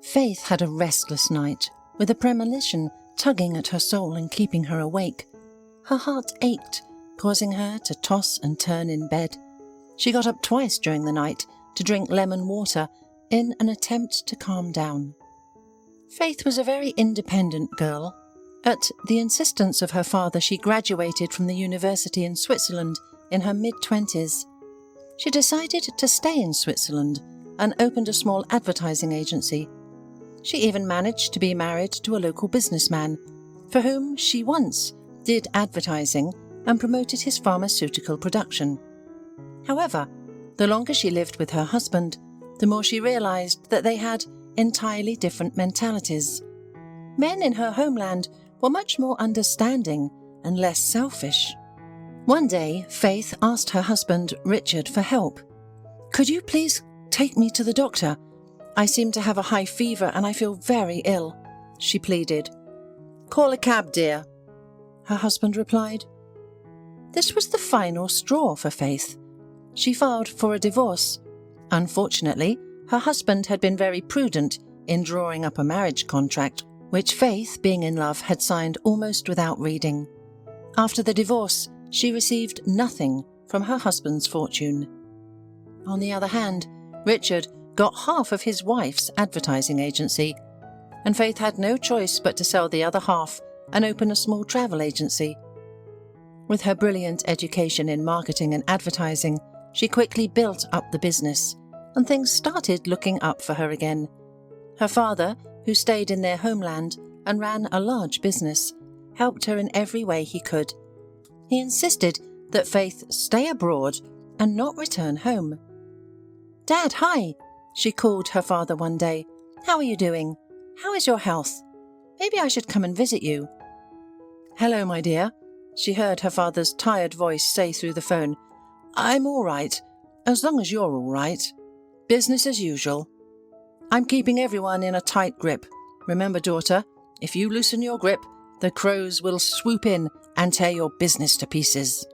Faith had a restless night, with a premonition tugging at her soul and keeping her awake. Her heart ached, causing her to toss and turn in bed. She got up twice during the night to drink lemon water in an attempt to calm down. Faith was a very independent girl. At the insistence of her father, she graduated from the university in Switzerland in her mid-20s. She decided to stay in Switzerland and opened a small advertising agency. She even managed to be married to a local businessman, for whom she once did advertising and promoted his pharmaceutical production. However, the longer she lived with her husband, the more she realized that they had entirely different mentalities. Men in her homeland were much more understanding and less selfish. One day, Faith asked her husband, Richard, for help. "Could you please take me to the doctor? I seem to have a high fever and I feel very ill," she pleaded. "Call a cab, dear," her husband replied. This was the final straw for Faith. She filed for a divorce. Unfortunately, her husband had been very prudent in drawing up a marriage contract, which Faith, being in love, had signed almost without reading. After the divorce, she received nothing from her husband's fortune. On the other hand, Richard got half of his wife's advertising agency, and Faith had no choice but to sell the other half and open a small travel agency. With her brilliant education in marketing and advertising, she quickly built up the business, and things started looking up for her again. Her father, who stayed in their homeland and ran a large business, helped her in every way he could. He insisted that Faith stay abroad and not return home. "Dad, hi," she called her father one day. "How are you doing? How is your health? Maybe I should come and visit you." "Hello, my dear," she heard her father's tired voice say through the phone. "I'm all right, as long as you're all right. Business as usual. I'm keeping everyone in a tight grip. Remember, daughter, if you loosen your grip, the crows will swoop in and tear your business to pieces."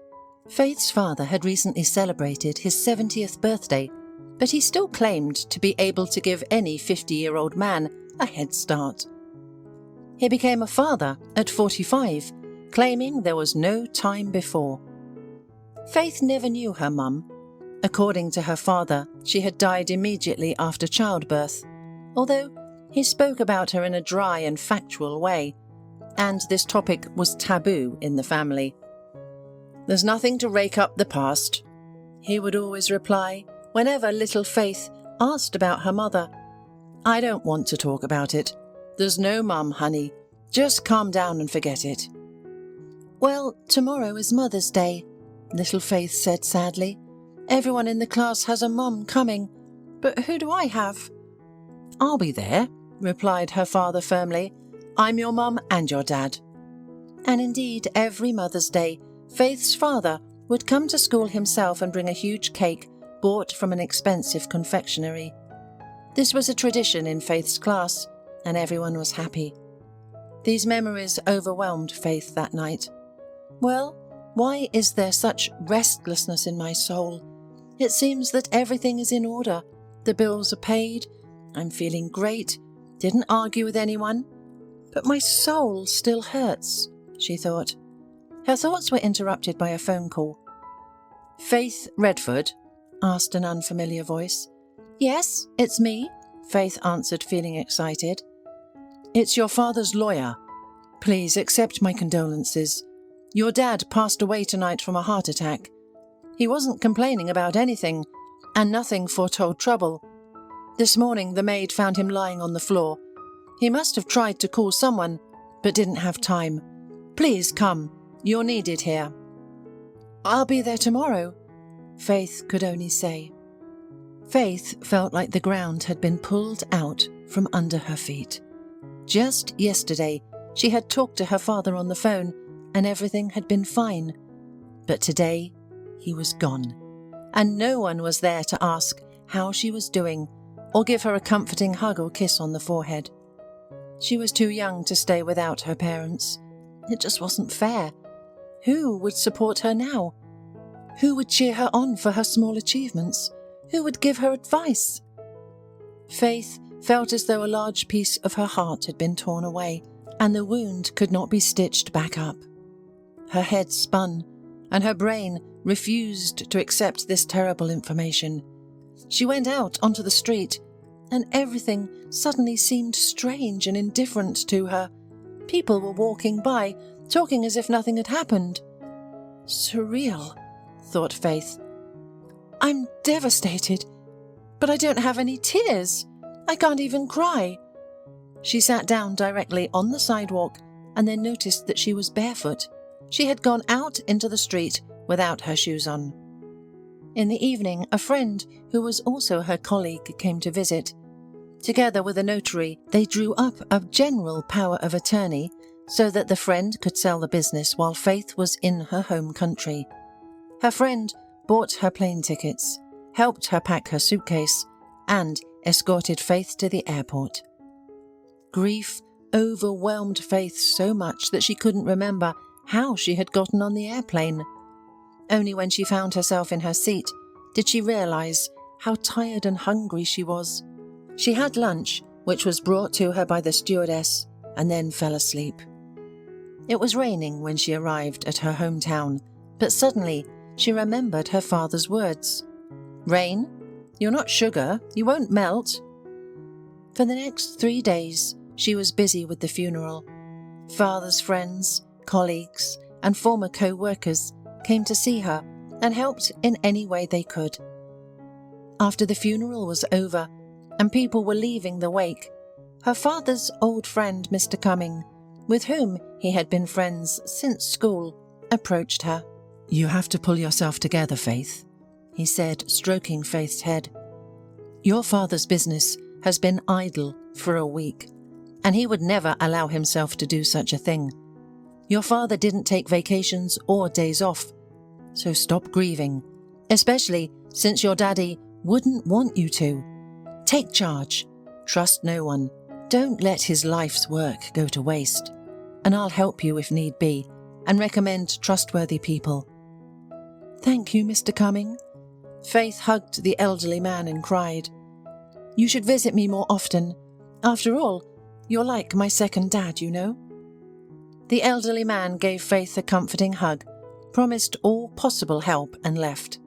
Faith's father had recently celebrated his 70th birthday, but he still claimed to be able to give any 50-year-old man a head start. He became a father at 45, claiming there was no time before. Faith never knew her mum. According to her father, she had died immediately after childbirth, although he spoke about her in a dry and factual way, and this topic was taboo in the family. "There's nothing to rake up the past," he would always reply whenever little Faith asked about her mother. "I don't want to talk about it. There's no mum, honey. Just calm down and forget it." "Well, tomorrow is Mother's Day," little Faith said sadly. "Everyone in the class has a mum coming, but who do I have?" "I'll be there," replied her father firmly. "I'm your mum and your dad." And indeed, every Mother's Day, Faith's father would come to school himself and bring a huge cake bought from an expensive confectionery. This was a tradition in Faith's class, and everyone was happy. These memories overwhelmed Faith that night. "Well, why is there such restlessness in my soul? It seems that everything is in order. The bills are paid. I'm feeling great. Didn't argue with anyone. But my soul still hurts," she thought. Her thoughts were interrupted by a phone call. "Faith Redford?" asked an unfamiliar voice. "Yes, it's me," Faith answered, feeling excited. "It's your father's lawyer. Please accept my condolences. Your dad passed away tonight from a heart attack. He wasn't complaining about anything, and nothing foretold trouble. This morning the maid found him lying on the floor. He must have tried to call someone, but didn't have time. Please come. You're needed here." "I'll be there tomorrow," Faith could only say. Faith felt like the ground had been pulled out from under her feet. Just yesterday, she had talked to her father on the phone, and everything had been fine. But today, he was gone, and no one was there to ask how she was doing or give her a comforting hug or kiss on the forehead. She was too young to stay without her parents. It just wasn't fair. Who would support her now? Who would cheer her on for her small achievements? Who would give her advice? Faith felt as though a large piece of her heart had been torn away, and the wound could not be stitched back up. Her head spun, and her brain refused to accept this terrible information. She went out onto the street, and everything suddenly seemed strange and indifferent to her. People were walking by, talking as if nothing had happened. Surreal, thought Faith. I'm devastated, but I don't have any tears. I can't even cry. She sat down directly on the sidewalk and then noticed that she was barefoot. She had gone out into the street without her shoes on. In the evening, a friend, who was also her colleague, came to visit. Together with a notary, they drew up a general power of attorney so that the friend could sell the business while Faith was in her home country. Her friend bought her plane tickets, helped her pack her suitcase, and escorted Faith to the airport. Grief overwhelmed Faith so much that she couldn't remember how she had gotten on the airplane. Only when she found herself in her seat did she realize how tired and hungry she was. She had lunch, which was brought to her by the stewardess, and then fell asleep. It was raining when she arrived at her hometown, but suddenly she remembered her father's words. "Rain, you're not sugar, you won't melt." For the next 3 days, she was busy with the funeral. Father's friends, colleagues, and former co-workers came to see her and helped in any way they could. After the funeral was over and people were leaving the wake, her father's old friend, Mr. Cumming, with whom he had been friends since school, approached her. "You have to pull yourself together, Faith," he said, stroking Faith's head. "Your father's business has been idle for a week, and he would never allow himself to do such a thing. Your father didn't take vacations or days off, so stop grieving, especially since your daddy wouldn't want you to. Take charge, trust no one, don't let his life's work go to waste, and I'll help you if need be and recommend trustworthy people." "Thank you, Mr. Cumming." Faith hugged the elderly man and cried. "You should visit me more often. After all, you're like my second dad, you know." The elderly man gave Faith a comforting hug, promised all possible help, and left.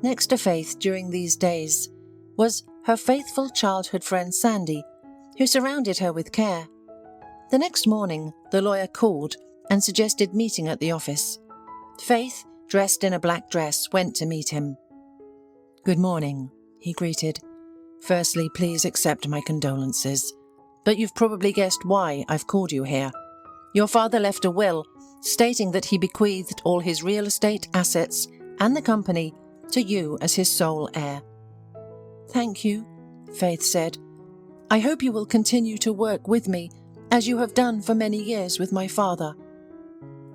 Next to Faith during these days was her faithful childhood friend Sandy, who surrounded her with care. The next morning, the lawyer called and suggested meeting at the office. Faith, dressed in a black dress, went to meet him. "Good morning," he greeted. "Firstly, please accept my condolences, but you've probably guessed why I've called you here. Your father left a will stating that he bequeathed all his real estate assets and the company to you as his sole heir." "Thank you," Faith said. "I hope you will continue to work with me as you have done for many years with my father."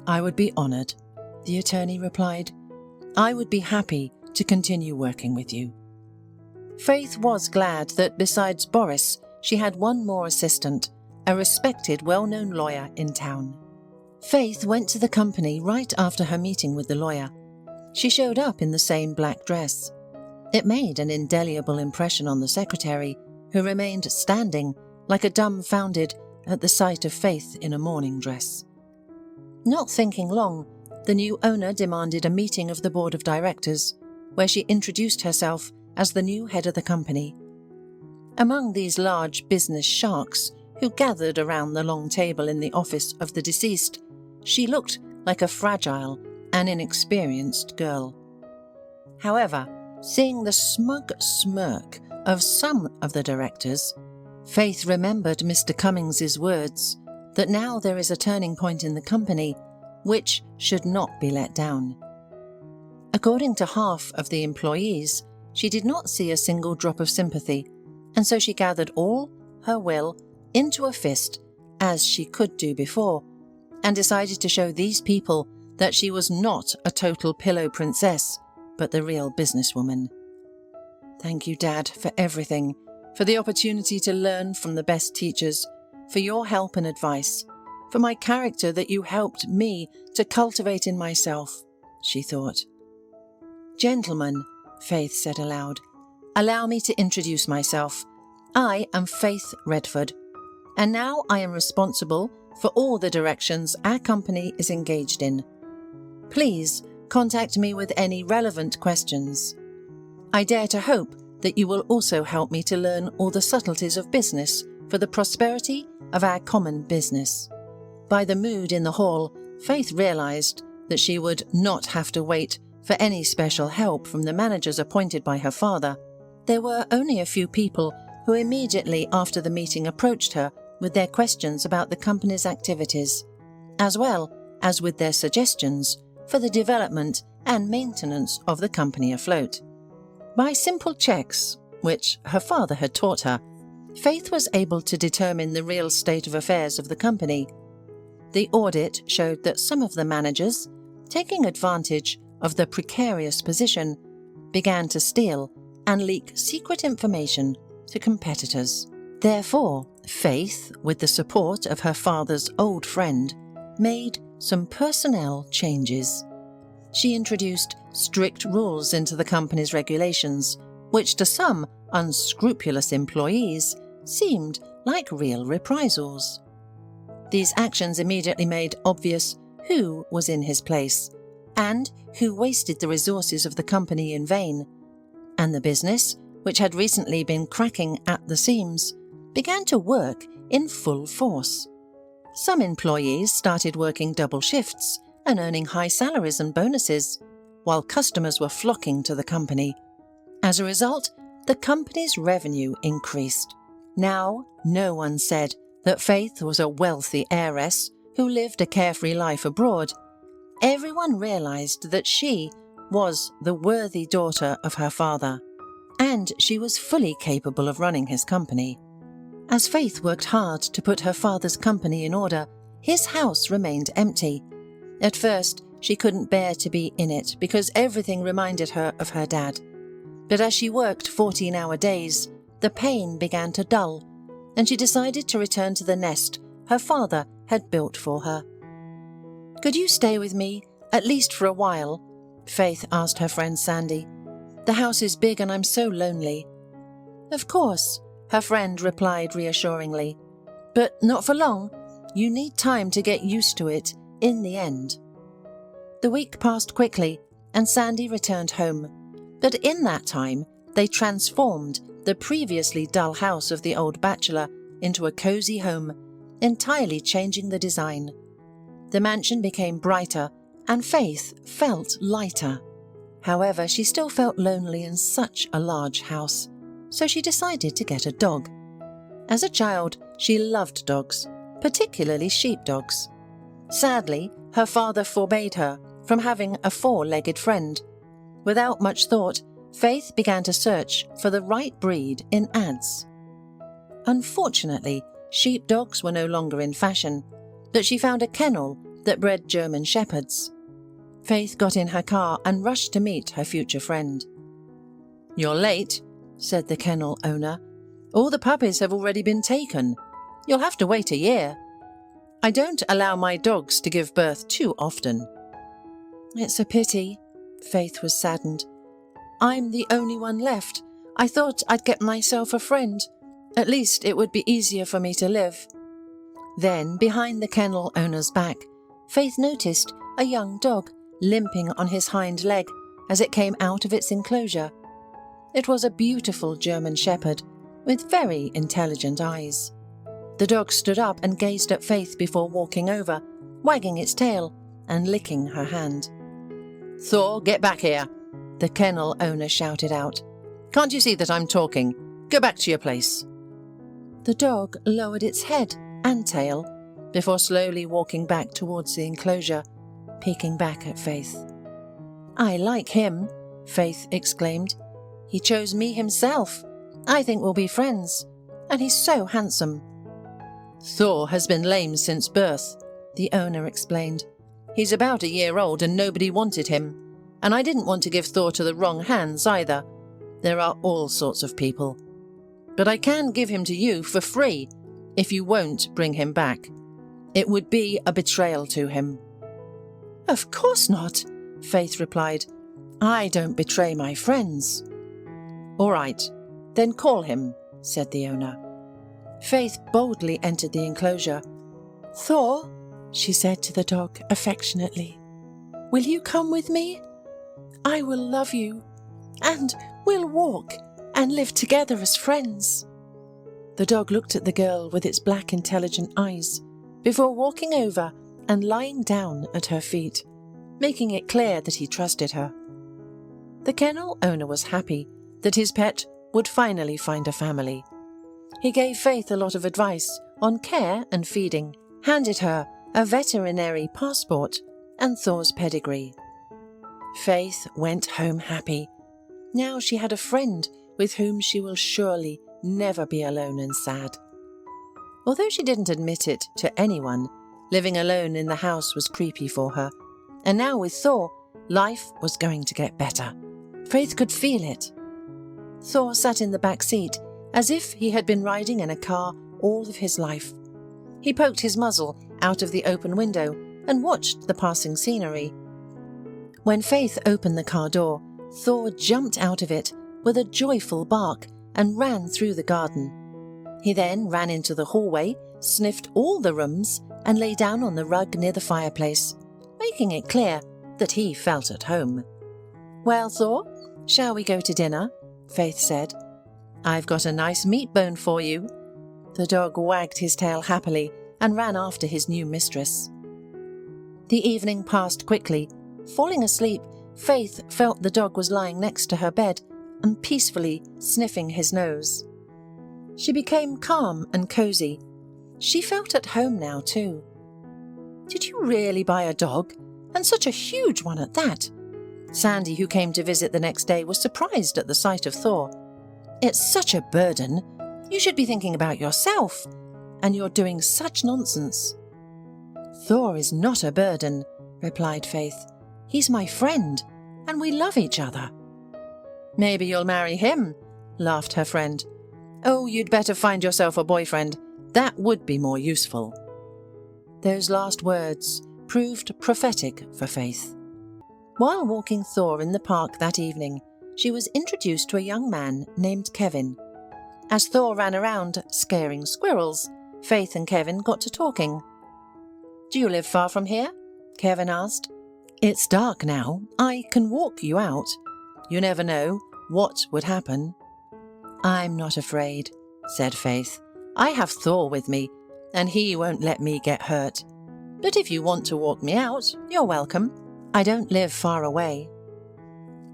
"I would be honored," the attorney replied. "I would be happy to continue working with you." Faith was glad that besides Boris, she had one more assistant, a respected, well-known lawyer in town. Faith went to the company right after her meeting with the lawyer. She showed up in the same black dress. It made an indelible impression on the secretary, who remained standing like a dumbfounded at the sight of Faith in a morning dress. Not thinking long, the new owner demanded a meeting of the board of directors, where she introduced herself as the new head of the company. Among these large business sharks who gathered around the long table in the office of the deceased, she looked like a fragile and inexperienced girl. However, seeing the smug smirk of some of the directors, Faith remembered Mr. Cummings's words that now there is a turning point in the company which should not be let down. According to half of the employees, she did not see a single drop of sympathy, and so she gathered all her will into a fist, as she could do before, and decided to show these people that she was not a total pillow princess, but the real businesswoman. "Thank you, Dad, for everything, for the opportunity to learn from the best teachers, for your help and advice, for my character that you helped me to cultivate in myself," she thought. "Gentlemen," Faith said aloud, "allow me to introduce myself. I am Faith Redford, and now I am responsible for all the directions our company is engaged in. Please contact me with any relevant questions. I dare to hope that you will also help me to learn all the subtleties of business for the prosperity of our common business." By the mood in the hall, Faith realised that she would not have to wait for any special help from the managers appointed by her father. There were only a few people who immediately after the meeting approached her with their questions about the company's activities, as well as with their suggestions for the development and maintenance of the company afloat. By simple checks, which her father had taught her, Faith was able to determine the real state of affairs of the company. The audit showed that some of the managers, taking advantage of the precarious position, began to steal and leak secret information to competitors. Therefore, Faith, with the support of her father's old friend, made some personnel changes. She introduced strict rules into the company's regulations, which to some unscrupulous employees seemed like real reprisals. These actions immediately made obvious who was in his place and who wasted the resources of the company in vain, and the business, which had recently been cracking at the seams, began to work in full force. Some employees started working double shifts and earning high salaries and bonuses, while customers were flocking to the company. As a result, the company's revenue increased. Now, no one said that Faith was a wealthy heiress who lived a carefree life abroad. Everyone realized that she was the worthy daughter of her father, and she was fully capable of running his company. As Faith worked hard to put her father's company in order, his house remained empty. At first, she couldn't bear to be in it because everything reminded her of her dad. But as she worked 14-hour days, the pain began to dull, and she decided to return to the nest her father had built for her. "Could you stay with me, at least for a while?" Faith asked her friend Sandy. "The house is big and I'm so lonely." "Of course," her friend replied reassuringly. "But not for long. You need time to get used to it in the end." The week passed quickly and Sandy returned home. But in that time, they transformed the previously dull house of the old bachelor into a cozy home, entirely changing the design. The mansion became brighter and Faith felt lighter. However, she still felt lonely in such a large house, so she decided to get a dog. As a child, she loved dogs, particularly sheepdogs. Sadly, her father forbade her from having a four-legged friend. Without much thought, Faith began to search for the right breed in ads. Unfortunately, sheepdogs were no longer in fashion, but she found a kennel that bred German shepherds. Faith got in her car and rushed to meet her future friend. "You're late," said the kennel owner. "All the puppies have already been taken. You'll have to wait a year. I don't allow my dogs to give birth too often." "It's a pity." Faith was saddened. "I'm the only one left. I thought I'd get myself a friend. At least it would be easier for me to live." Then, behind the kennel owner's back, Faith noticed a young dog limping on his hind leg as it came out of its enclosure. It was a beautiful German shepherd with very intelligent eyes. The dog stood up and gazed at Faith before walking over, wagging its tail and licking her hand. "Thor, get back here," the kennel owner shouted out. "Can't you see that I'm talking? Go back to your place." The dog lowered its head and tail before slowly walking back towards the enclosure, peeking back at Faith. "I like him," Faith exclaimed. "He chose me himself. I think we'll be friends. And he's so handsome." "Thor has been lame since birth," the owner explained. "He's about a year old and nobody wanted him. And I didn't want to give Thor to the wrong hands either. There are all sorts of people. But I can give him to you for free if you won't bring him back. It would be a betrayal to him." "Of course not," Faith replied. "I don't betray my friends." "All right, then call him," said the owner. Faith boldly entered the enclosure. "Thor," she said to the dog affectionately, "will you come with me? I will love you, and we'll walk and live together as friends." The dog looked at the girl with its black, intelligent eyes before walking over and lying down at her feet, making it clear that he trusted her. The kennel owner was happy that his pet would finally find a family. He gave Faith a lot of advice on care and feeding, handed her a veterinary passport and Thor's pedigree. Faith went home happy. Now she had a friend with whom she will surely never be alone and sad. Although she didn't admit it to anyone, living alone in the house was creepy for her, and now with Thor, life was going to get better. Faith could feel it. Thor sat in the back seat as if he had been riding in a car all of his life. He poked his muzzle out of the open window and watched the passing scenery. When Faith opened the car door, Thor jumped out of it with a joyful bark and ran through the garden. He then ran into the hallway, sniffed all the rooms, and lay down on the rug near the fireplace, making it clear that he felt at home. "Well, Thor, shall we go to dinner?" Faith said. "I've got a nice meat bone for you." The dog wagged his tail happily and ran after his new mistress. The evening passed quickly. Falling asleep, Faith felt the dog was lying next to her bed and peacefully sniffing his nose. She became calm and cozy. She felt at home now too. "Did you really buy a dog? And such a huge one at that?" Sandy, who came to visit the next day, was surprised at the sight of Thor. "It's such a burden. You should be thinking about yourself. And you're doing such nonsense." "Thor is not a burden," replied Faith. "He's my friend, and we love each other." "Maybe you'll marry him," laughed her friend. "Oh, you'd better find yourself a boyfriend. That would be more useful." Those last words proved prophetic for Faith. While walking Thor in the park that evening, she was introduced to a young man named Kevin. As Thor ran around scaring squirrels, Faith and Kevin got to talking. "Do you live far from here?" Kevin asked. "It's dark now. I can walk you out. You never know what would happen." "I'm not afraid," said Faith. "I have Thor with me, and he won't let me get hurt. But if you want to walk me out, you're welcome. I don't live far away."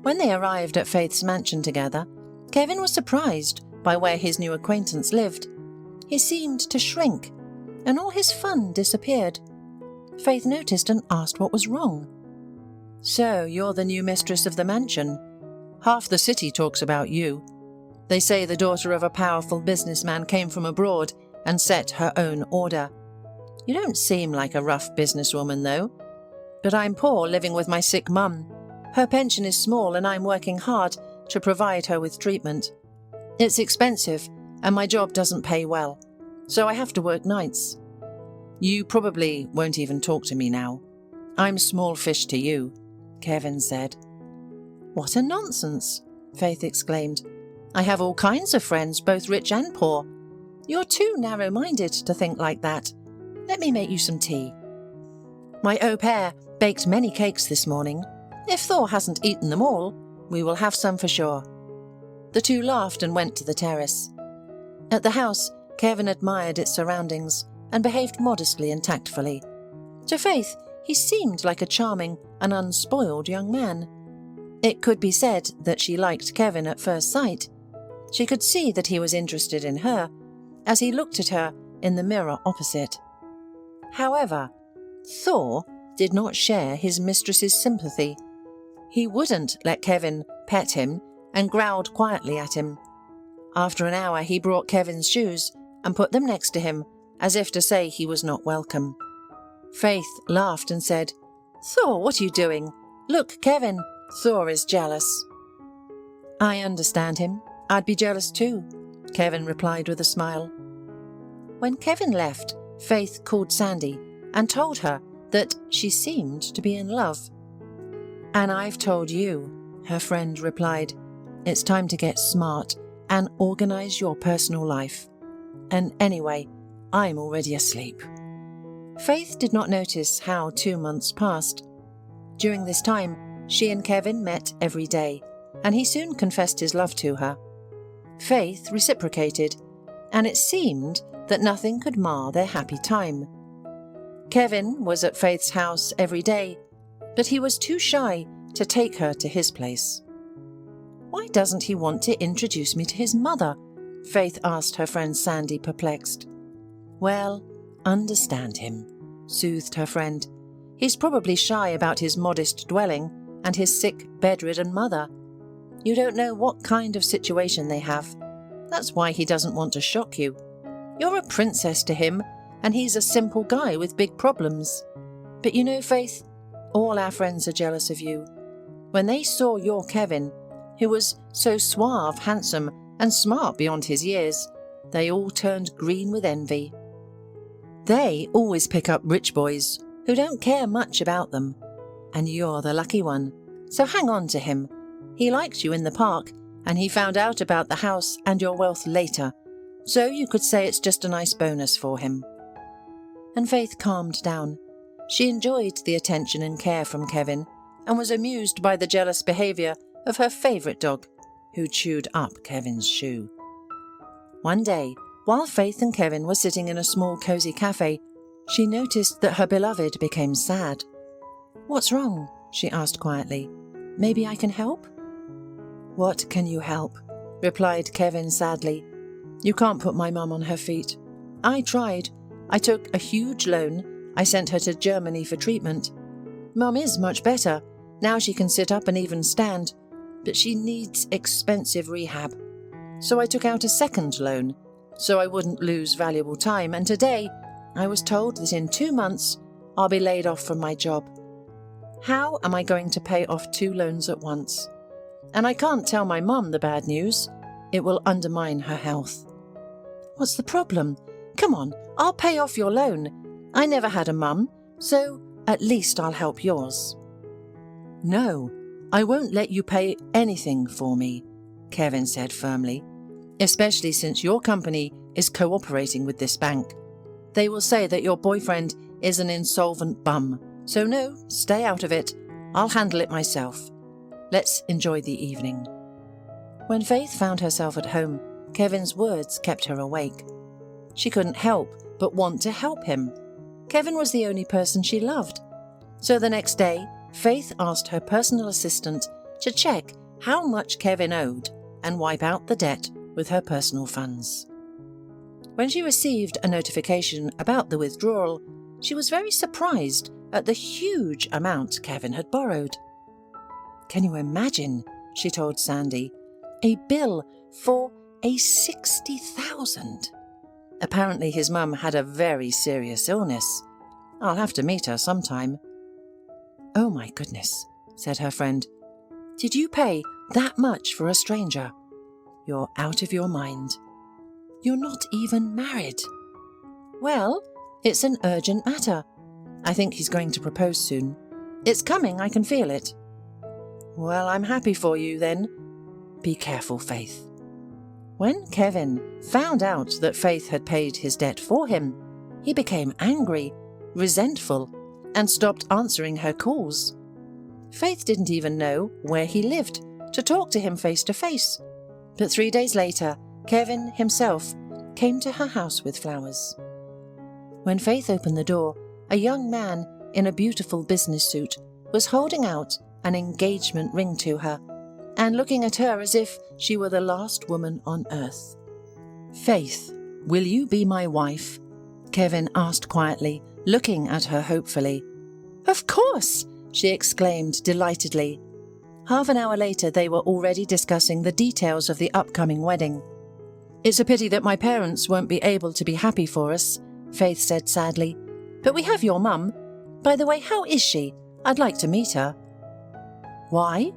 When they arrived at Faith's mansion together, Kevin was surprised by where his new acquaintance lived. He seemed to shrink, and all his fun disappeared. Faith noticed and asked what was wrong. "So you're the new mistress of the mansion? Half the city talks about you. They say the daughter of a powerful businessman came from abroad and set her own order. You don't seem like a rough businesswoman, though. But I'm poor, living with my sick mum. Her pension is small and I'm working hard to provide her with treatment. It's expensive and my job doesn't pay well, so I have to work nights. You probably won't even talk to me now. I'm small fish to you," Kevin said. "What a nonsense," Faith exclaimed. "I have all kinds of friends, both rich and poor. You're too narrow-minded to think like that. Let me make you some tea. My au pair baked many cakes this morning. If Thor hasn't eaten them all, we will have some for sure." The two laughed and went to the terrace. At the house, Kevin admired its surroundings and behaved modestly and tactfully. To Faith, he seemed like a charming and unspoiled young man. It could be said that she liked Kevin at first sight. She could see that he was interested in her as he looked at her in the mirror opposite. However, Thor did not share his mistress's sympathy. He wouldn't let Kevin pet him and growled quietly at him. After an hour, he brought Kevin's shoes and put them next to him, as if to say he was not welcome. Faith laughed and said, "Thor, what are you doing? Look, Kevin, Thor is jealous." "I understand him. I'd be jealous too," Kevin replied with a smile. When Kevin left, Faith called Sandy and told her that she seemed to be in love. "And I've told you," her friend replied. "It's time to get smart and organise your personal life. And anyway, I'm already asleep." Faith did not notice how 2 months passed. During this time, she and Kevin met every day, and he soon confessed his love to her. Faith reciprocated, and it seemed that nothing could mar their happy time. Kevin was at Faith's house every day, but he was too shy to take her to his place. "Why doesn't he want to introduce me to his mother?" Faith asked her friend Sandy, perplexed. "Well, understand him," soothed her friend. "He's probably shy about his modest dwelling and his sick, bedridden mother. You don't know what kind of situation they have. That's why he doesn't want to shock you. You're a princess to him, and he's a simple guy with big problems. But you know, Faith, all our friends are jealous of you. When they saw your Kevin, who was so suave, handsome, and smart beyond his years, they all turned green with envy. They always pick up rich boys who don't care much about them, and you're the lucky one. So hang on to him. He liked you in the park, and he found out about the house and your wealth later, so you could say it's just a nice bonus for him." And Faith calmed down. She enjoyed the attention and care from Kevin, and was amused by the jealous behaviour of her favourite dog, who chewed up Kevin's shoe. One day, while Faith and Kevin were sitting in a small cosy cafe, she noticed that her beloved became sad. "What's wrong?" she asked quietly. "Maybe I can help?" "What can you help?" replied Kevin sadly. "You can't put my mum on her feet. I tried. I took a huge loan. I sent her to Germany for treatment. Mum is much better. Now she can sit up and even stand. But she needs expensive rehab. So I took out a second loan, so I wouldn't lose valuable time, and today I was told that in 2 months I'll be laid off from my job. How am I going to pay off 2 loans at once? And I can't tell my mum the bad news. It will undermine her health." "What's the problem? Come on, I'll pay off your loan. I never had a mum, so at least I'll help yours." "No, I won't let you pay anything for me," Kevin said firmly, "especially since your company is cooperating with this bank. They will say that your boyfriend is an insolvent bum, so no, stay out of it. I'll handle it myself. Let's enjoy the evening." When Faith found herself at home, Kevin's words kept her awake. She couldn't help but want to help him. Kevin was the only person she loved. So the next day, Faith asked her personal assistant to check how much Kevin owed and wipe out the debt with her personal funds. When she received a notification about the withdrawal, she was very surprised at the huge amount Kevin had borrowed. "Can you imagine," she told Sandy, "a bill for a 60,000? Apparently his mum had a very serious illness. I'll have to meet her sometime." "Oh my goodness," said her friend. "Did you pay that much for a stranger? You're out of your mind. You're not even married." "Well, it's an urgent matter. I think he's going to propose soon. It's coming, I can feel it." "Well, I'm happy for you then. Be careful, Faith." When Kevin found out that Faith had paid his debt for him, he became angry, resentful, and stopped answering her calls. Faith didn't even know where he lived to talk to him face to face. But 3 days later, Kevin himself came to her house with flowers. When Faith opened the door, a young man in a beautiful business suit was holding out an engagement ring to her and looking at her as if she were the last woman on earth. "Faith, will you be my wife?" Kevin asked quietly, looking at her hopefully. "Of course!" she exclaimed delightedly. Half an hour later, they were already discussing the details of the upcoming wedding. "It's a pity that my parents won't be able to be happy for us," Faith said sadly. "But we have your mum. By the way, how is she? I'd like to meet her." "Why?"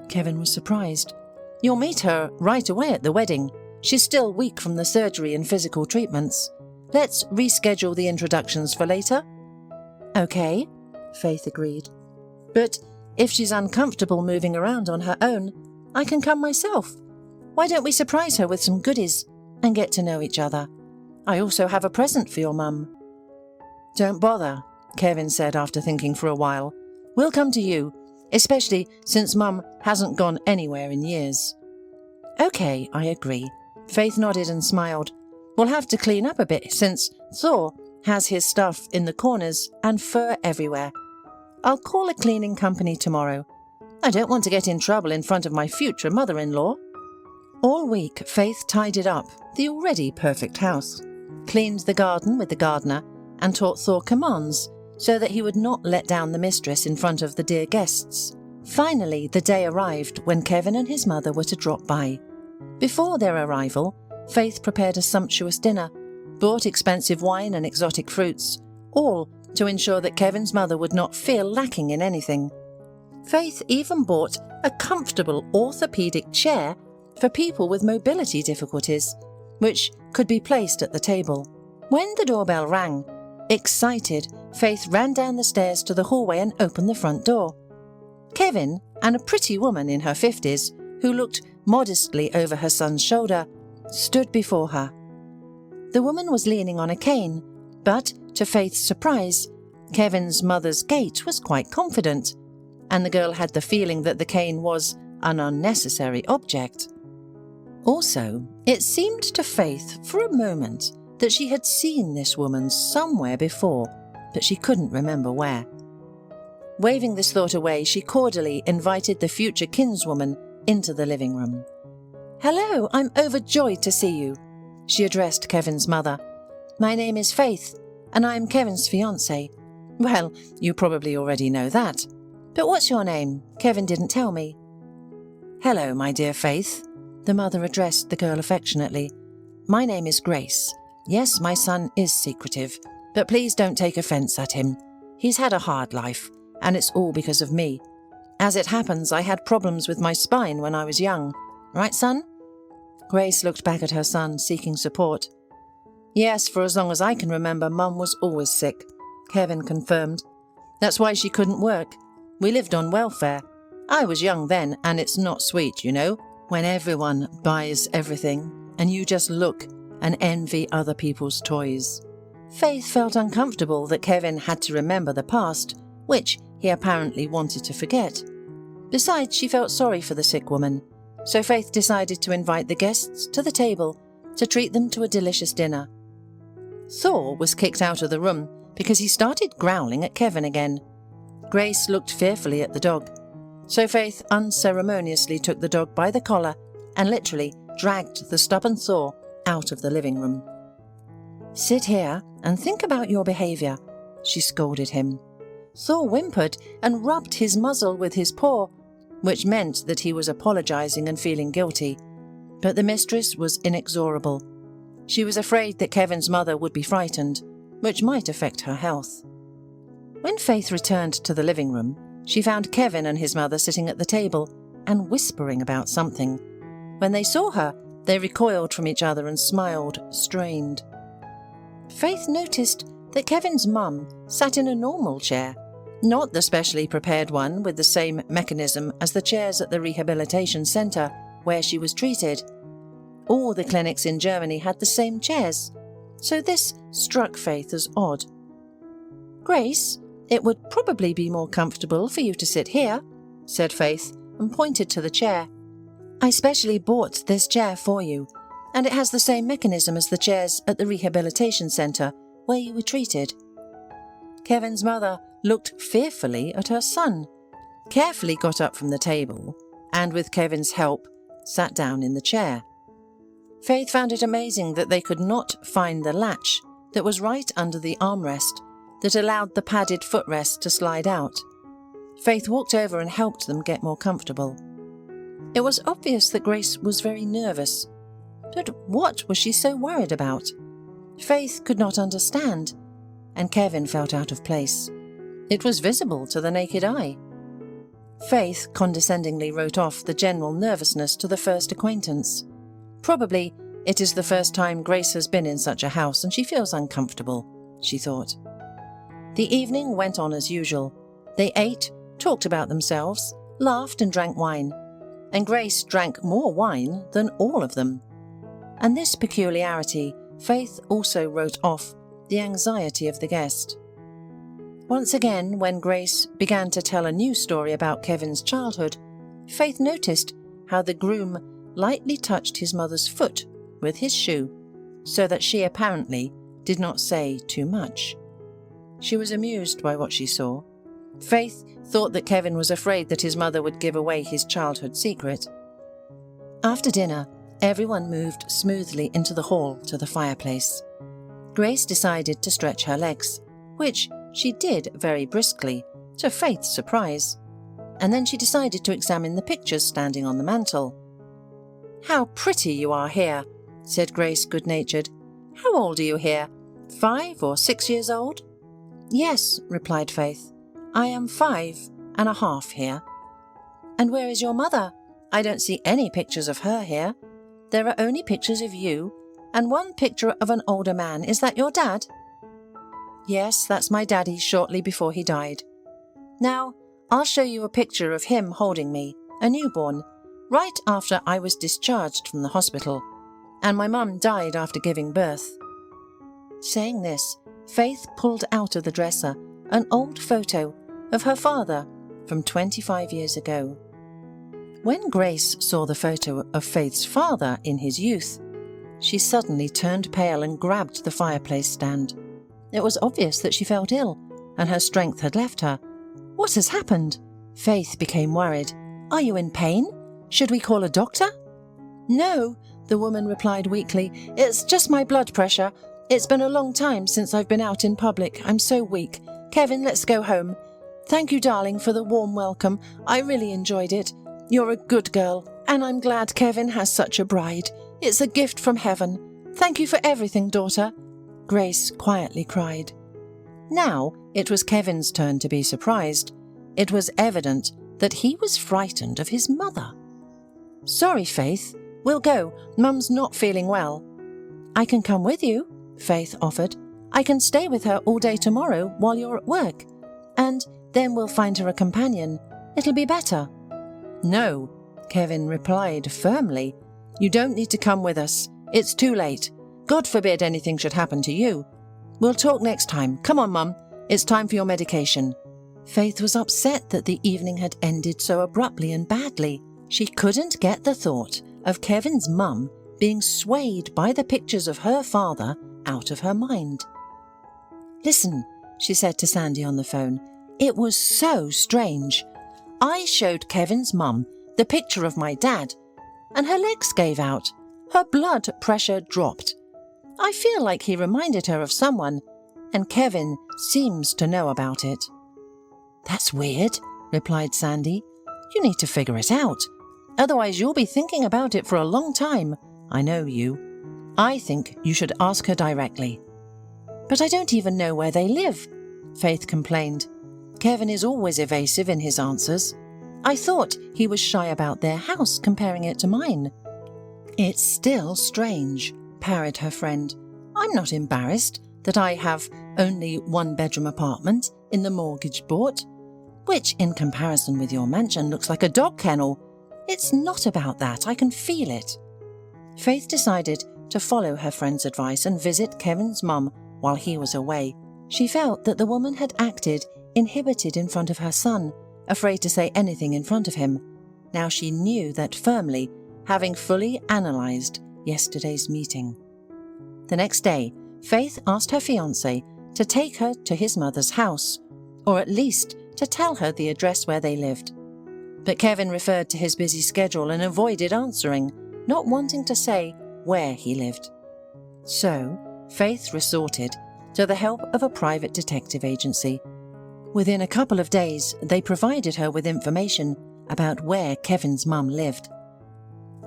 Kevin was surprised. "You'll meet her right away at the wedding. She's still weak from the surgery and physical treatments. Let's reschedule the introductions for later." "Okay," Faith agreed. "But if she's uncomfortable moving around on her own, I can come myself. Why don't we surprise her with some goodies and get to know each other? I also have a present for your mum." "Don't bother," Kevin said after thinking for a while. "We'll come to you, especially since Mum hasn't gone anywhere in years." "Okay, I agree." Faith nodded and smiled. "We'll have to clean up a bit since Thor has his stuff in the corners and fur everywhere. I'll call a cleaning company tomorrow. I don't want to get in trouble in front of my future mother-in-law." All week, Faith tidied up the already perfect house, cleaned the garden with the gardener, and taught Thor commands so that he would not let down the mistress in front of the dear guests. Finally, the day arrived when Kevin and his mother were to drop by. Before their arrival, Faith prepared a sumptuous dinner, bought expensive wine and exotic fruits, all to ensure that Kevin's mother would not feel lacking in anything. Faith even bought a comfortable orthopedic chair for people with mobility difficulties, which could be placed at the table. When the doorbell rang, excited, Faith ran down the stairs to the hallway and opened the front door. Kevin and a pretty woman in her 50s, who looked modestly over her son's shoulder, stood before her. The woman was leaning on a cane, but, to Faith's surprise, Kevin's mother's gait was quite confident, and the girl had the feeling that the cane was an unnecessary object. Also, it seemed to Faith for a moment that she had seen this woman somewhere before, but she couldn't remember where. Waving this thought away, she cordially invited the future kinswoman into the living room. "Hello, I'm overjoyed to see you," she addressed Kevin's mother. "My name is Faith, and I'm Kevin's fiancé. Well, you probably already know that. But what's your name? Kevin didn't tell me." "Hello, my dear Faith," the mother addressed the girl affectionately. "My name is Grace. Yes, my son is secretive, but please don't take offence at him. He's had a hard life, and it's all because of me. As it happens, I had problems with my spine when I was young. Right, son?" Grace looked back at her son, seeking support. "Yes, for as long as I can remember, Mum was always sick," Kevin confirmed. "That's why she couldn't work. We lived on welfare. I was young then, and it's not sweet, you know, when everyone buys everything, and you just look and envy other people's toys." Faith felt uncomfortable that Kevin had to remember the past, which he apparently wanted to forget. Besides, she felt sorry for the sick woman, so Faith decided to invite the guests to the table to treat them to a delicious dinner. Thor was kicked out of the room because he started growling at Kevin again. Grace looked fearfully at the dog, so Faith unceremoniously took the dog by the collar and literally dragged the stubborn Thor out of the living room. "Sit here and think about your behaviour," she scolded him. Thor whimpered and rubbed his muzzle with his paw, which meant that he was apologising and feeling guilty. But the mistress was inexorable. She was afraid that Kevin's mother would be frightened, which might affect her health. When Faith returned to the living room, she found Kevin and his mother sitting at the table and whispering about something. When they saw her, they recoiled from each other and smiled, strained. Faith noticed that Kevin's mum sat in a normal chair, not the specially prepared one with the same mechanism as the chairs at the rehabilitation centre where she was treated. All the clinics in Germany had the same chairs, so this struck Faith as odd. "Grace, it would probably be more comfortable for you to sit here," said Faith, and pointed to the chair. "I specially bought this chair for you, and it has the same mechanism as the chairs at the rehabilitation centre where you were treated." Kevin's mother looked fearfully at her son, carefully got up from the table, and with Kevin's help, sat down in the chair. Faith found it amazing that they could not find the latch that was right under the armrest that allowed the padded footrest to slide out. Faith walked over and helped them get more comfortable. It was obvious that Grace was very nervous. But what was she so worried about? Faith could not understand, and Kevin felt out of place. It was visible to the naked eye. Faith condescendingly wrote off the general nervousness to the first acquaintance. Probably it is the first time Grace has been in such a house and she feels uncomfortable, she thought. The evening went on as usual. They ate, talked about themselves, laughed and drank wine. and Grace drank more wine than all of them. And this peculiarity, Faith also wrote off the anxiety of the guest. Once again, when Grace began to tell a new story about Kevin's childhood, Faith noticed how the groom lightly touched his mother's foot with his shoe, so that she apparently did not say too much. She was amused by what she saw. Faith thought that Kevin was afraid that his mother would give away his childhood secret. After dinner, everyone moved smoothly into the hall to the fireplace. Grace decided to stretch her legs, which she did very briskly, to Faith's surprise, and then she decided to examine the pictures standing on the mantel. "How pretty you are here," said Grace good-natured. "How old are you here? 5 or 6 years old?" "Yes," replied Faith. "I am 5.5 here." "And where is your mother? I don't see any pictures of her here. There are only pictures of you, and one picture of an older man. Is that your dad?" "Yes, that's my daddy shortly before he died. Now, I'll show you a picture of him holding me, a newborn, right after I was discharged from the hospital, and my mum died after giving birth." Saying this, Faith pulled out of the dresser an old photo of her father from 25 years ago. When Grace saw the photo of Faith's father in his youth, she suddenly turned pale and grabbed the fireplace stand. It was obvious that she felt ill, and her strength had left her. "What has happened?" Faith became worried. "Are you in pain? Should we call a doctor?" "No," the woman replied weakly. "It's just my blood pressure. It's been a long time since I've been out in public. I'm so weak. Kevin, let's go home. Thank you, darling, for the warm welcome. I really enjoyed it. You're a good girl, and I'm glad Kevin has such a bride. It's a gift from heaven. Thank you for everything, daughter," Grace quietly cried. Now it was Kevin's turn to be surprised. It was evident that he was frightened of his mother. "Sorry, Faith. We'll go. Mum's not feeling well." "I can come with you," Faith offered. "I can stay with her all day tomorrow while you're at work. And then we'll find her a companion. It'll be better." "No," Kevin replied firmly. "You don't need to come with us. It's too late. God forbid anything should happen to you. We'll talk next time. Come on, Mum. It's time for your medication." Faith was upset that the evening had ended so abruptly and badly. She couldn't get the thought of Kevin's mum being swayed by the pictures of her father out of her mind. "Listen," she said to Sandy on the phone. "It was so strange. I showed Kevin's mum the picture of my dad, and her legs gave out. Her blood pressure dropped. I feel like he reminded her of someone, and Kevin seems to know about it." "That's weird," replied Sandy. "You need to figure it out. Otherwise you'll be thinking about it for a long time. I know you. I think you should ask her directly." "But I don't even know where they live," Faith complained. "Kevin is always evasive in his answers. I thought he was shy about their house, comparing it to mine." "It's still strange," parried her friend. "I'm not embarrassed that I have only 1-bedroom apartment in the mortgage bought, which in comparison with your mansion looks like a dog kennel. It's not about that. I can feel it." Faith decided to follow her friend's advice and visit Kevin's mum while he was away. She felt that the woman had acted inhibited in front of her son, afraid to say anything in front of him. Now she knew that firmly, having fully analysed yesterday's meeting. The next day, Faith asked her fiancé to take her to his mother's house, or at least to tell her the address where they lived. But Kevin referred to his busy schedule and avoided answering, not wanting to say where he lived. So, Faith resorted to the help of a private detective agency. Within a couple of days, they provided her with information about where Kevin's mum lived.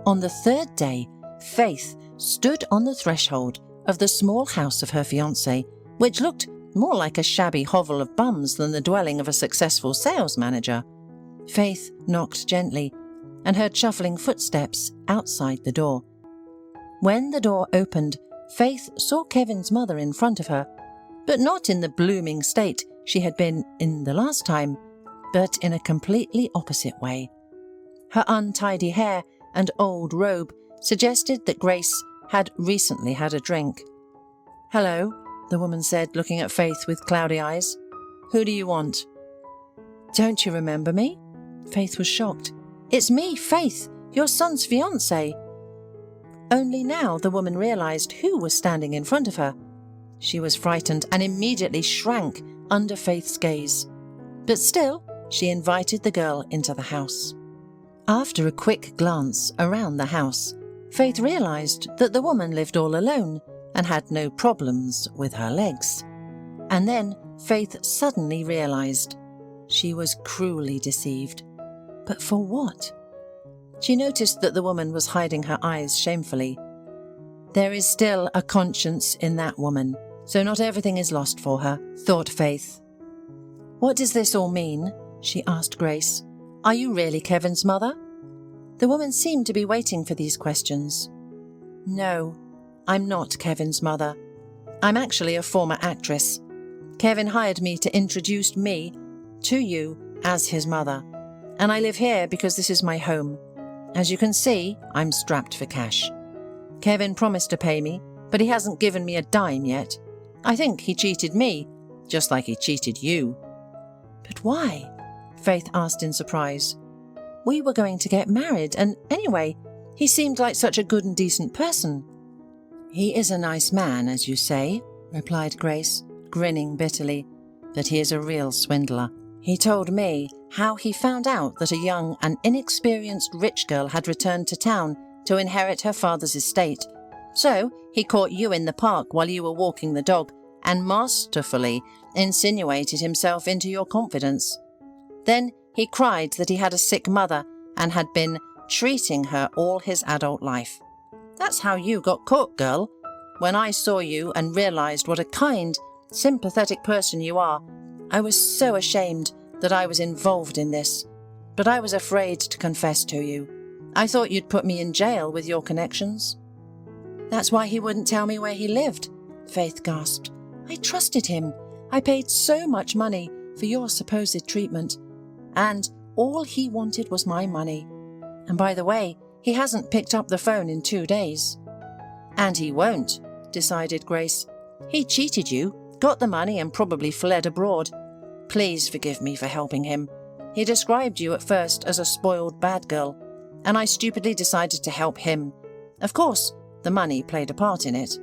On the third day, Faith stood on the threshold of the small house of her fiancé, which looked more like a shabby hovel of bums than the dwelling of a successful sales manager. Faith knocked gently and heard shuffling footsteps outside the door. When the door opened, Faith saw Kevin's mother in front of her, but not in the blooming state she had been in the last time, but in a completely opposite way. Her untidy hair and old robe suggested that Grace had recently had a drink. "Hello," the woman said, looking at Faith with cloudy eyes. "Who do you want?" "Don't you remember me?" Faith was shocked. "It's me, Faith, your son's fiancé." Only now the woman realized who was standing in front of her. She was frightened and immediately shrank under Faith's gaze. But still, she invited the girl into the house. After a quick glance around the house, Faith realized that the woman lived all alone and had no problems with her legs. And then Faith suddenly realized she was cruelly deceived. But for what? She noticed that the woman was hiding her eyes shamefully. There is still a conscience in that woman, so not everything is lost for her, thought Faith. "What does this all mean?" she asked Grace. "Are you really Kevin's mother?" The woman seemed to be waiting for these questions. "No, I'm not Kevin's mother. I'm actually a former actress. Kevin hired me to introduce me to you as his mother, and I live here because this is my home. As you can see, I'm strapped for cash. Kevin promised to pay me, but he hasn't given me a dime yet. I think he cheated me, just like he cheated you." "But why?" Faith asked in surprise. "We were going to get married, and anyway, he seemed like such a good and decent person." "He is a nice man, as you say," replied Grace, grinning bitterly, "but he is a real swindler. He told me how he found out that a young and inexperienced rich girl had returned to town to inherit her father's estate. So he caught you in the park while you were walking the dog and masterfully insinuated himself into your confidence. Then he cried that he had a sick mother and had been treating her all his adult life. That's how you got caught, girl. When I saw you and realized what a kind, sympathetic person you are, I was so ashamed that I was involved in this, but I was afraid to confess to you. I thought you'd put me in jail with your connections." "That's why he wouldn't tell me where he lived," Faith gasped. "I trusted him. I paid so much money for your supposed treatment, and all he wanted was my money. And by the way, he hasn't picked up the phone in 2 days." "And he won't," decided Grace. "He cheated you, got the money and probably fled abroad. Please forgive me for helping him. He described you at first as a spoiled bad girl, and I stupidly decided to help him. Of course, the money played a part in it."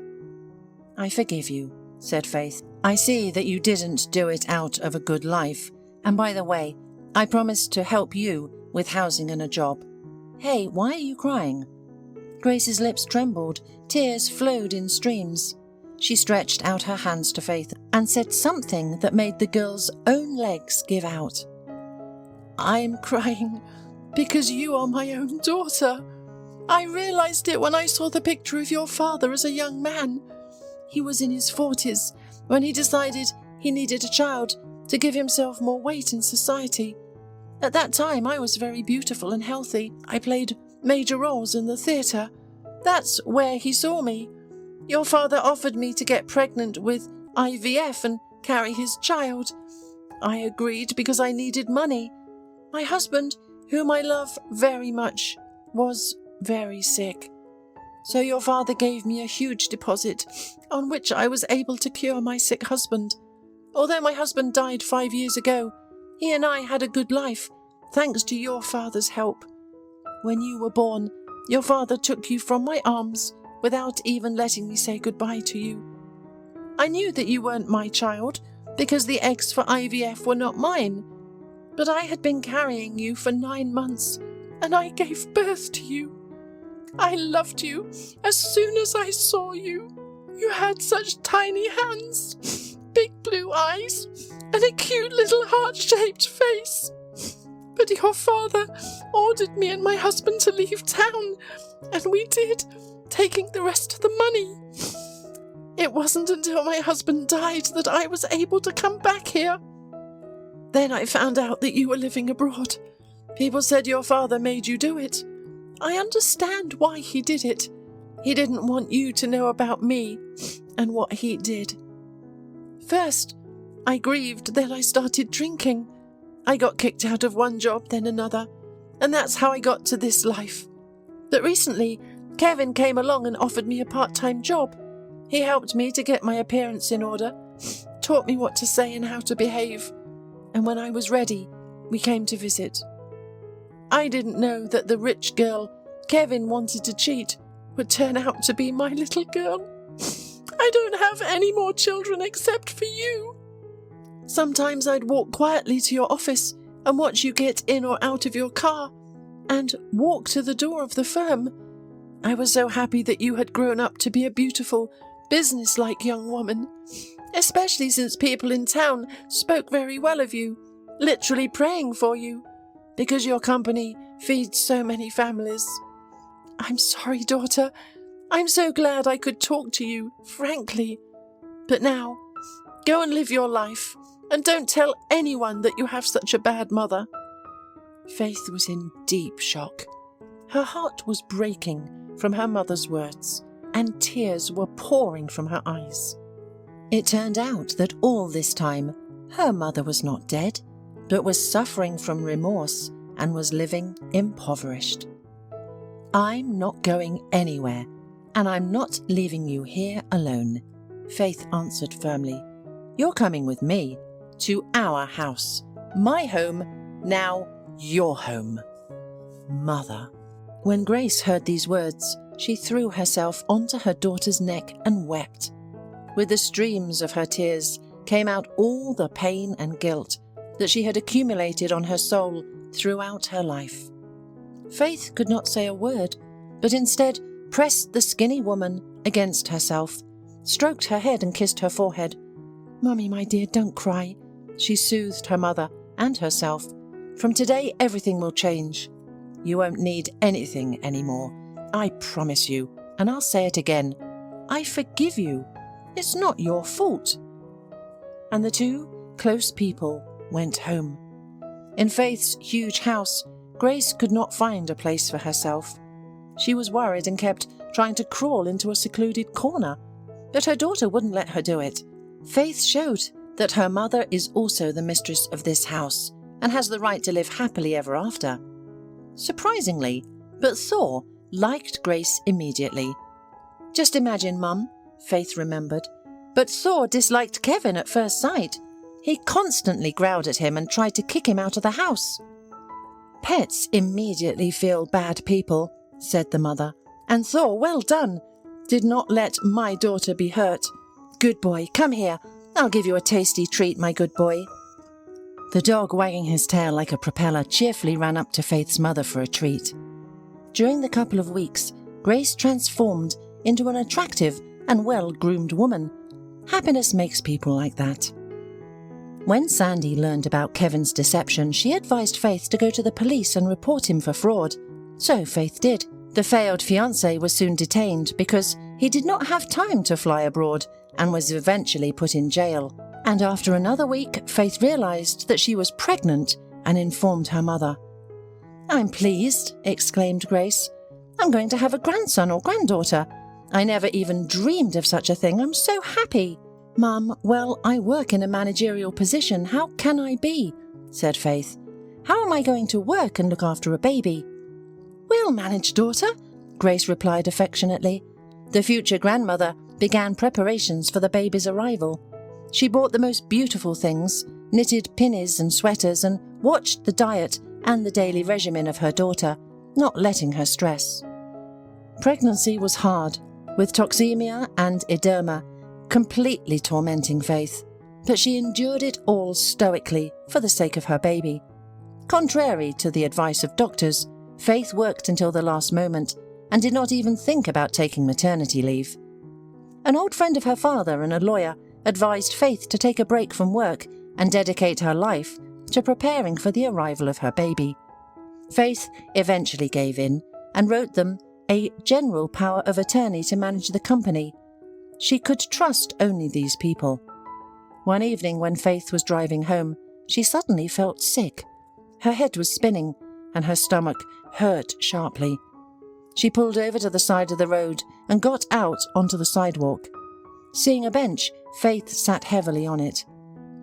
"I forgive you," said Faith. "I see that you didn't do it out of a good life. And by the way, I promised to help you with housing and a job. Hey, why are you crying?" Grace's lips trembled. Tears flowed in streams. She stretched out her hands to Faith and said something that made the girl's own legs give out. "I'm crying because you are my own daughter. I realized it when I saw the picture of your father as a young man. He was in his 40s when he decided he needed a child to give himself more weight in society. At that time, I was very beautiful and healthy. I played major roles in the theatre. That's where he saw me. Your father offered me to get pregnant with IVF and carry his child. I agreed because I needed money. My husband, whom I love very much, was very sick. So your father gave me a huge deposit on which I was able to cure my sick husband. Although my husband died 5 years ago, he and I had a good life, thanks to your father's help. When you were born, your father took you from my arms without even letting me say goodbye to you. I knew that you weren't my child because the eggs for IVF were not mine, but I had been carrying you for 9 months and I gave birth to you. I loved you as soon as I saw you. You had such tiny hands, big blue eyes, and a cute little heart-shaped face. But your father ordered me and my husband to leave town, and we did, taking the rest of the money. It wasn't until my husband died that I was able to come back here. Then I found out that you were living abroad. People said your father made you do it. I understand why he did it. He didn't want you to know about me and what he did. First, I grieved, then I started drinking. I got kicked out of one job, then another. and that's how I got to this life. But recently, Kevin came along and offered me a part-time job. He helped me to get my appearance in order, taught me what to say and how to behave, and when I was ready, we came to visit. I didn't know that the rich girl Kevin wanted to cheat would turn out to be my little girl. I don't have any more children except for you. Sometimes I'd walk quietly to your office and watch you get in or out of your car and walk to the door of the firm. I was so happy that you had grown up to be a beautiful, business-like young woman, especially since people in town spoke very well of you, literally praying for you, because your company feeds so many families. I'm sorry, daughter. I'm so glad I could talk to you, frankly. But now, go and live your life, and don't tell anyone that you have such a bad mother." Faith was in deep shock. Her heart was breaking from her mother's words, and tears were pouring from her eyes. It turned out that all this time, her mother was not dead, but was suffering from remorse and was living impoverished. "I'm not going anywhere, and I'm not leaving you here alone," Faith answered firmly. "You're coming with me to our house, my home, now your home." Mother. When Grace heard these words, she threw herself onto her daughter's neck and wept. With the streams of her tears came out all the pain and guilt that she had accumulated on her soul throughout her life. Faith could not say a word, but instead pressed the skinny woman against herself, stroked her head and kissed her forehead. "Mummy, my dear, don't cry," she soothed her mother and herself. "From today, everything will change. You won't need anything anymore. I promise you, and I'll say it again. I forgive you. It's not your fault." And the two close people went home. In Faith's huge house, Grace could not find a place for herself. She was worried and kept trying to crawl into a secluded corner, but her daughter wouldn't let her do it. Faith showed that her mother is also the mistress of this house and has the right to live happily ever after. Surprisingly, but Thor liked Grace immediately. "Just imagine, Mum," Faith remembered, "but Thor disliked Kevin at first sight. He constantly growled at him and tried to kick him out of the house." "Pets immediately feel bad people," said the mother, "and Thor, well done, did not let my daughter be hurt. Good boy, come here. I'll give you a tasty treat, my good boy." The dog, wagging his tail like a propeller, cheerfully ran up to Faith's mother for a treat. During the couple of weeks, Grace transformed into an attractive and well-groomed woman. Happiness makes people like that. When Sandy learned about Kevin's deception, she advised Faith to go to the police and report him for fraud. So Faith did. The failed fiancé was soon detained because he did not have time to fly abroad and was eventually put in jail. And after another week, Faith realized that she was pregnant and informed her mother. "I'm pleased," exclaimed Grace. "I'm going to have a grandson or granddaughter. I never even dreamed of such a thing. I'm so happy." "Mum, well, I work in a managerial position. How can I be?" said Faith. "How am I going to work and look after a baby?" "We'll manage, daughter," Grace replied affectionately. The future grandmother began preparations for the baby's arrival. She bought the most beautiful things, knitted pinnies and sweaters, and watched the diet and the daily regimen of her daughter, not letting her stress. Pregnancy was hard, with toxemia and edema completely tormenting Faith, but she endured it all stoically for the sake of her baby. Contrary to the advice of doctors, Faith worked until the last moment and did not even think about taking maternity leave. An old friend of her father and a lawyer advised Faith to take a break from work and dedicate her life to preparing for the arrival of her baby. Faith eventually gave in and wrote them a general power of attorney to manage the company. She could trust only these people. One evening when Faith was driving home, she suddenly felt sick. Her head was spinning and her stomach hurt sharply. She pulled over to the side of the road and got out onto the sidewalk. Seeing a bench, Faith sat heavily on it.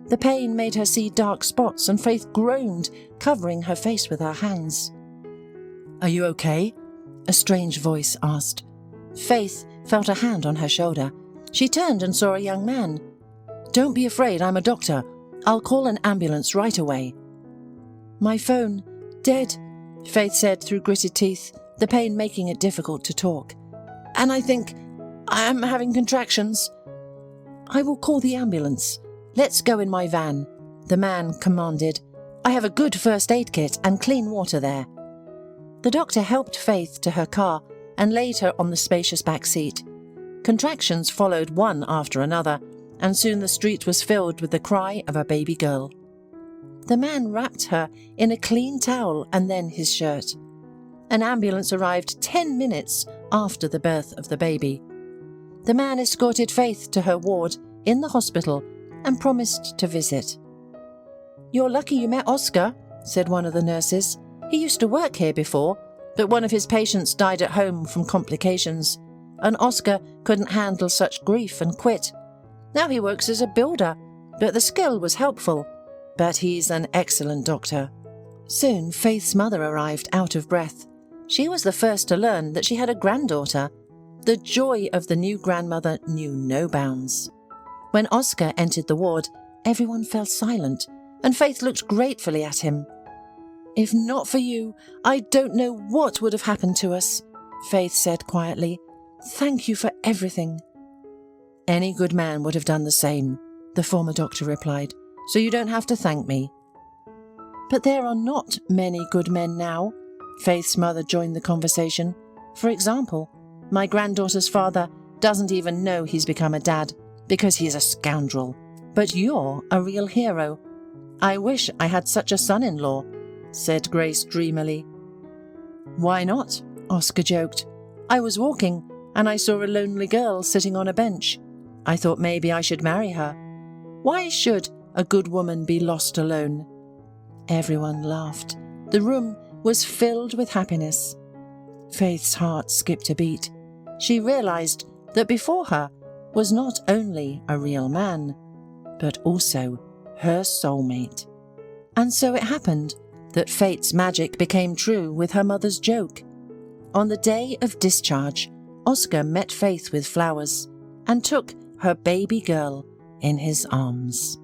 The pain made her see dark spots and Faith groaned, covering her face with her hands. "Are you okay?" a strange voice asked. Faith felt a hand on her shoulder. She turned and saw a young man. "Don't be afraid, I'm a doctor. I'll call an ambulance right away." "My phone, dead," Faith said through gritted teeth, the pain making it difficult to talk. "And I think I'm having contractions." "I will call the ambulance. Let's go in my van," the man commanded. "I have a good first aid kit and clean water there." The doctor helped Faith to her car and laid her on the spacious back seat. Contractions followed one after another, and soon the street was filled with the cry of a baby girl. The man wrapped her in a clean towel and then his shirt. An ambulance arrived 10 minutes after the birth of the baby. The man escorted Faith to her ward in the hospital and promised to visit. "You're lucky you met Oscar," said one of the nurses. "He used to work here before, but one of his patients died at home from complications, and Oscar couldn't handle such grief and quit. Now he works as a builder, but the skill was helpful. But he's an excellent doctor." Soon Faith's mother arrived out of breath. She was the first to learn that she had a granddaughter. The joy of the new grandmother knew no bounds. When Oscar entered the ward, everyone fell silent, and Faith looked gratefully at him. "If not for you, I don't know what would have happened to us," Faith said quietly. "Thank you for everything." "Any good man would have done the same," the former doctor replied, "so you don't have to thank me." "But there are not many good men now," Faith's mother joined the conversation. "For example, my granddaughter's father doesn't even know he's become a dad because he's a scoundrel. But you're a real hero. I wish I had such a son-in-law," said Grace dreamily. "Why not?" Oscar joked. "I was walking and I saw a lonely girl sitting on a bench. I thought maybe I should marry her. Why should a good woman be lost alone?" Everyone laughed. The room was filled with happiness. Faith's heart skipped a beat. She realized that before her was not only a real man, but also her soulmate. And so it happened that fate's magic became true with her mother's joke. On the day of discharge, Oscar met Faith with flowers and took her baby girl in his arms.